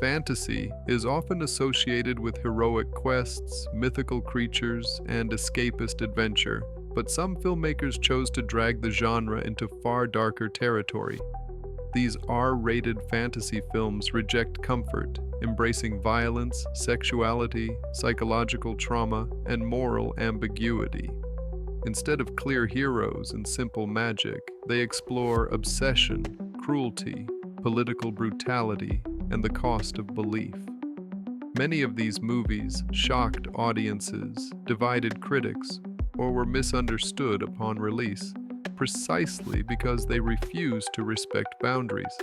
Fantasy is often associated with heroic quests, mythical creatures, and escapist adventure, but some filmmakers chose to drag the genre into far darker territory. These R-rated fantasy films reject comfort, embracing violence, sexuality, psychological trauma, and moral ambiguity. Instead of clear heroes and simple magic, they explore obsession, cruelty, political brutality, and the cost of belief. Many of these movies shocked audiences, divided critics, or were misunderstood upon release, precisely because they refused to respect boundaries.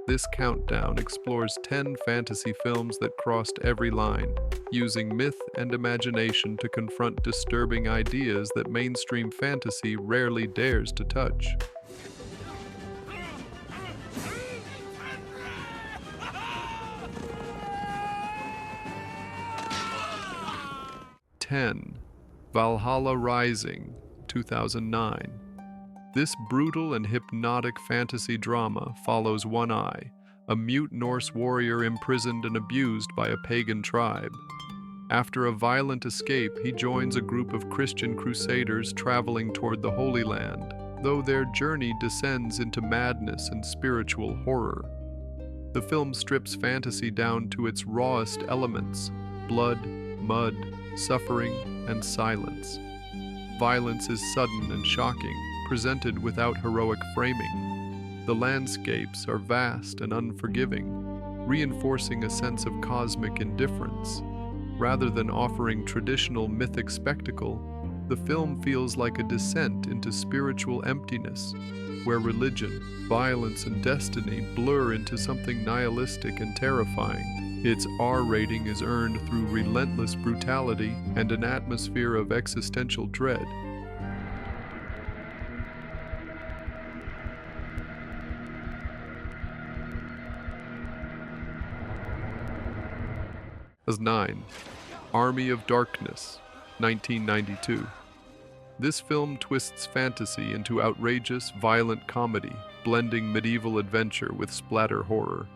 This countdown explores 10 fantasy films that crossed every line, using myth and imagination to confront disturbing ideas that mainstream fantasy rarely dares to touch. 10. Valhalla Rising, 2009. This brutal and hypnotic fantasy drama follows One Eye, a mute Norse warrior imprisoned and abused by a pagan tribe. After a violent escape, he joins a group of Christian crusaders traveling toward the Holy Land, though their journey descends into madness and spiritual horror. The film strips fantasy down to its rawest elements: blood, mud, suffering, and silence. Violence is sudden and shocking, presented without heroic framing. The landscapes are vast and unforgiving, reinforcing a sense of cosmic indifference. Rather than offering traditional mythic spectacle, the film feels like a descent into spiritual emptiness, where religion, violence, and destiny blur into something nihilistic and terrifying. Its R rating is earned through relentless brutality and an atmosphere of existential dread. As 9. Army of Darkness, 1992. This film twists fantasy into outrageous, violent comedy, blending medieval adventure with splatter horror.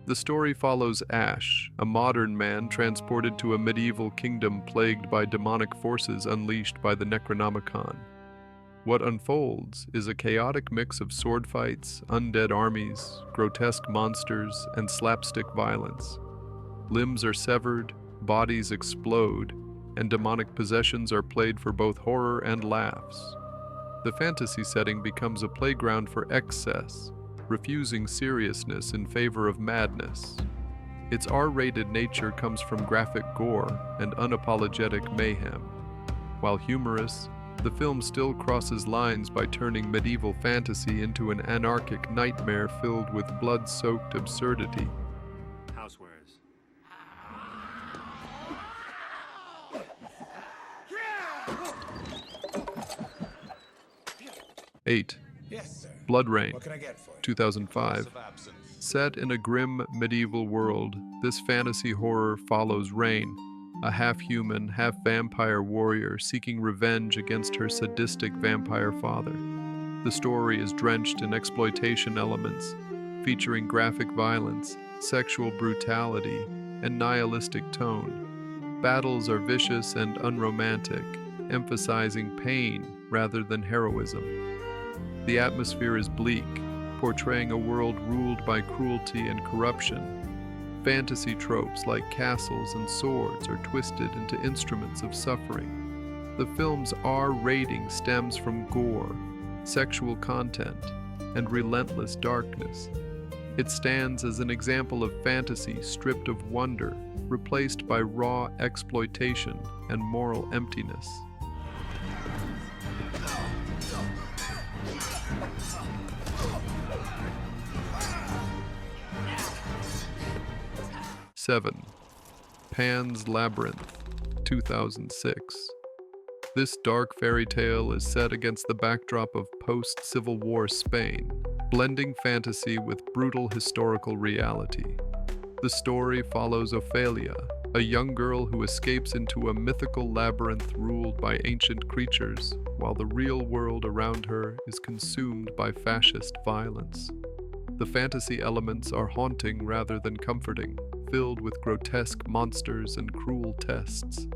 The story follows Ash, a modern man transported to a medieval kingdom plagued by demonic forces unleashed by the Necronomicon. What unfolds is a chaotic mix of sword fights, undead armies, grotesque monsters, and slapstick violence. Limbs are severed, bodies explode, and demonic possessions are played for both horror and laughs. The fantasy setting becomes a playground for excess, refusing seriousness in favor of madness. Its R-rated nature comes from graphic gore and unapologetic mayhem. While humorous, the film still crosses lines by turning medieval fantasy into an anarchic nightmare filled with blood-soaked absurdity. Housewares. 8. Yes, sir. BloodRayne, What can I get for you? 2005. Set in a grim medieval world, this fantasy horror follows Rain, a half-human, half-vampire warrior seeking revenge against her sadistic vampire father. The story is drenched in exploitation elements, featuring graphic violence, sexual brutality, and nihilistic tone. Battles are vicious and unromantic, emphasizing pain rather than heroism. The atmosphere is bleak, portraying a world ruled by cruelty and corruption. Fantasy tropes like castles and swords are twisted into instruments of suffering. The film's R rating stems from gore, sexual content, and relentless darkness. It stands as an example of fantasy stripped of wonder, replaced by raw exploitation and moral emptiness. 7. Pan's Labyrinth, 2006. This dark fairy tale is set against the backdrop of post-Civil War Spain, blending fantasy with brutal historical reality. The story follows Ophelia, a young girl who escapes into a mythical labyrinth ruled by ancient creatures, while the real world around her is consumed by fascist violence. The fantasy elements are haunting rather than comforting, filled with grotesque monsters and cruel tests.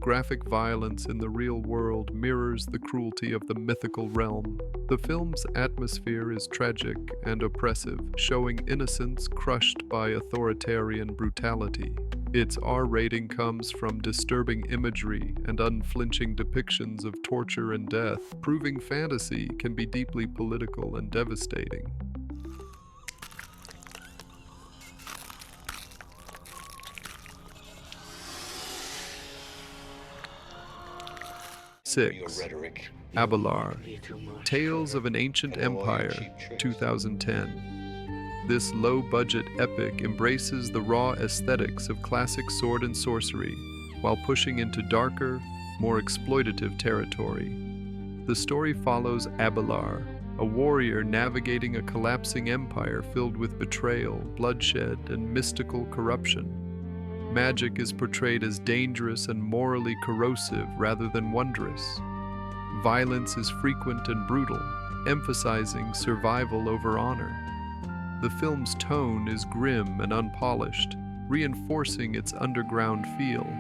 Graphic violence in the real world mirrors the cruelty of the mythical realm. The film's atmosphere is tragic and oppressive, showing innocence crushed by authoritarian brutality. Its R rating comes from disturbing imagery and unflinching depictions of torture and death, proving fantasy can be deeply political and devastating. 6. Abelar, Tales of an Ancient Empire, 2010. This low-budget epic embraces the raw aesthetics of classic sword and sorcery, while pushing into darker, more exploitative territory. The story follows Abelar, a warrior navigating a collapsing empire filled with betrayal, bloodshed, and mystical corruption. Magic is portrayed as dangerous and morally corrosive rather than wondrous. Violence is frequent and brutal, emphasizing survival over honor. The film's tone is grim and unpolished, reinforcing its underground feel.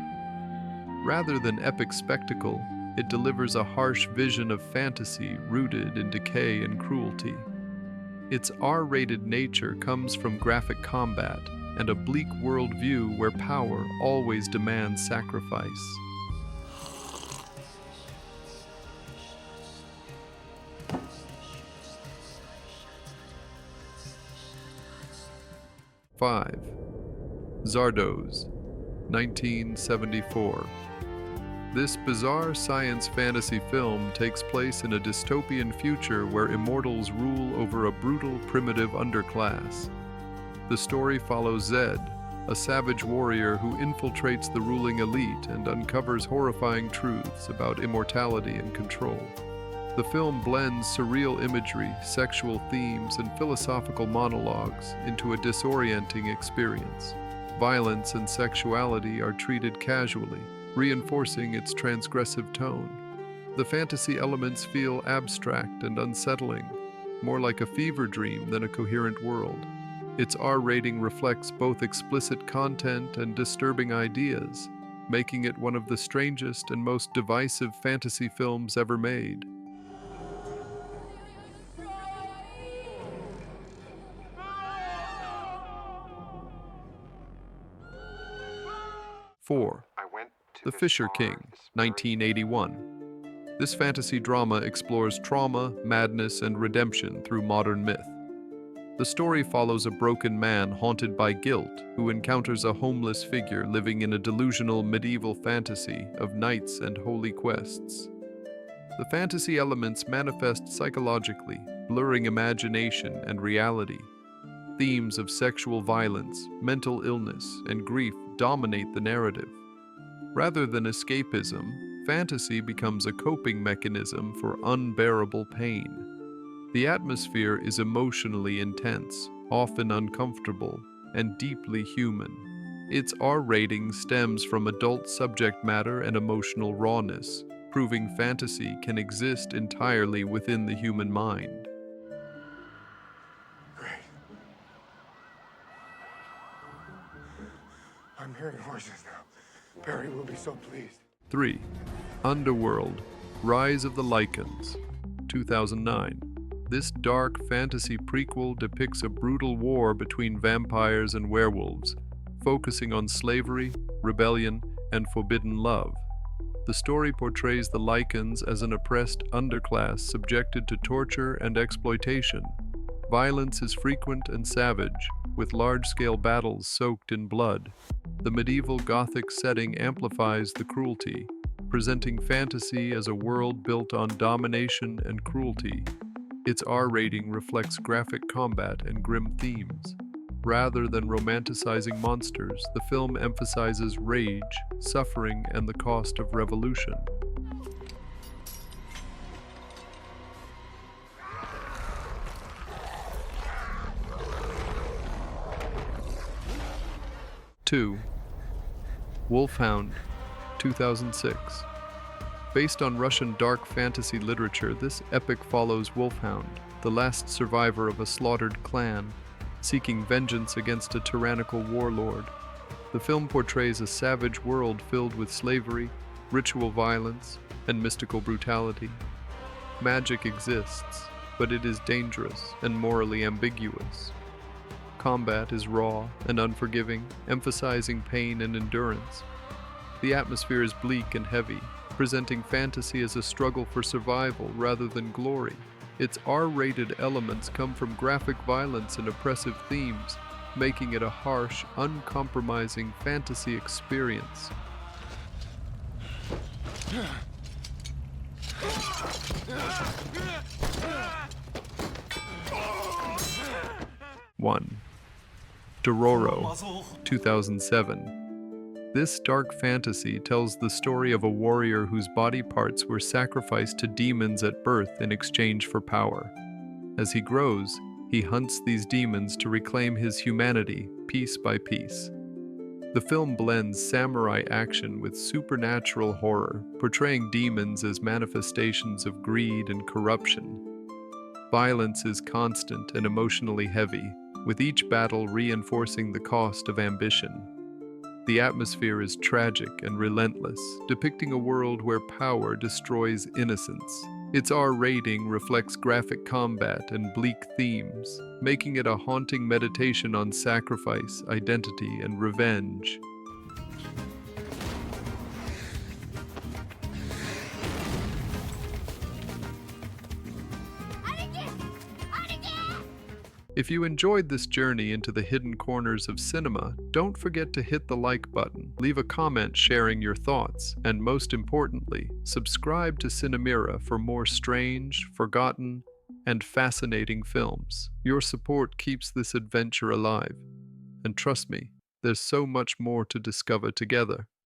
Rather than epic spectacle, it delivers a harsh vision of fantasy rooted in decay and cruelty. Its R-rated nature comes from graphic combat and a bleak worldview where power always demands sacrifice. Five. Zardoz, 1974. This bizarre science fantasy film takes place in a dystopian future where immortals rule over a brutal, primitive underclass. The story follows Zed, a savage warrior who infiltrates the ruling elite and uncovers horrifying truths about immortality and control. The film blends surreal imagery, sexual themes, and philosophical monologues into a disorienting experience. Violence and sexuality are treated casually, reinforcing its transgressive tone. The fantasy elements feel abstract and unsettling, more like a fever dream than a coherent world. Its R rating reflects both explicit content and disturbing ideas, making it one of the strangest and most divisive fantasy films ever made. Four. The Fisher King, 1981. This fantasy drama explores trauma, madness, and redemption through modern myth. The story follows a broken man haunted by guilt who encounters a homeless figure living in a delusional medieval fantasy of knights and holy quests. The fantasy elements manifest psychologically, blurring imagination and reality. Themes of sexual violence, mental illness, and grief dominate the narrative. Rather than escapism, fantasy becomes a coping mechanism for unbearable pain. The atmosphere is emotionally intense, often uncomfortable, and deeply human. Its R rating stems from adult subject matter and emotional rawness, proving fantasy can exist entirely within the human mind. Great. I'm hearing horses now. Barry will be so pleased. 3. Underworld, Rise of the Lycans, 2009. This dark fantasy prequel depicts a brutal war between vampires and werewolves, focusing on slavery, rebellion, and forbidden love. The story portrays the Lycans as an oppressed underclass subjected to torture and exploitation. Violence is frequent and savage, with large-scale battles soaked in blood. The medieval Gothic setting amplifies the cruelty, presenting fantasy as a world built on domination and cruelty. Its R rating reflects graphic combat and grim themes. Rather than romanticizing monsters, the film emphasizes rage, suffering, and the cost of revolution. Two. Wolfhound, 2006. Based on Russian dark fantasy literature, this epic follows Wolfhound, the last survivor of a slaughtered clan, seeking vengeance against a tyrannical warlord. The film portrays a savage world filled with slavery, ritual violence, and mystical brutality. Magic exists, but it is dangerous and morally ambiguous. Combat is raw and unforgiving, emphasizing pain and endurance. The atmosphere is bleak and heavy, presenting fantasy as a struggle for survival rather than glory. Its R-rated elements come from graphic violence and oppressive themes, making it a harsh, uncompromising fantasy experience. One. Dororo, 2007. This dark fantasy tells the story of a warrior whose body parts were sacrificed to demons at birth in exchange for power. As he grows, he hunts these demons to reclaim his humanity piece by piece. The film blends samurai action with supernatural horror, portraying demons as manifestations of greed and corruption. Violence is constant and emotionally heavy, with each battle reinforcing the cost of ambition. The atmosphere is tragic and relentless, depicting a world where power destroys innocence. Its R rating reflects graphic combat and bleak themes, making it a haunting meditation on sacrifice, identity, and revenge. If you enjoyed this journey into the hidden corners of cinema, don't forget to hit the like button, leave a comment sharing your thoughts, and most importantly, subscribe to Cinemira for more strange, forgotten, and fascinating films. Your support keeps this adventure alive. And trust me, there's so much more to discover together.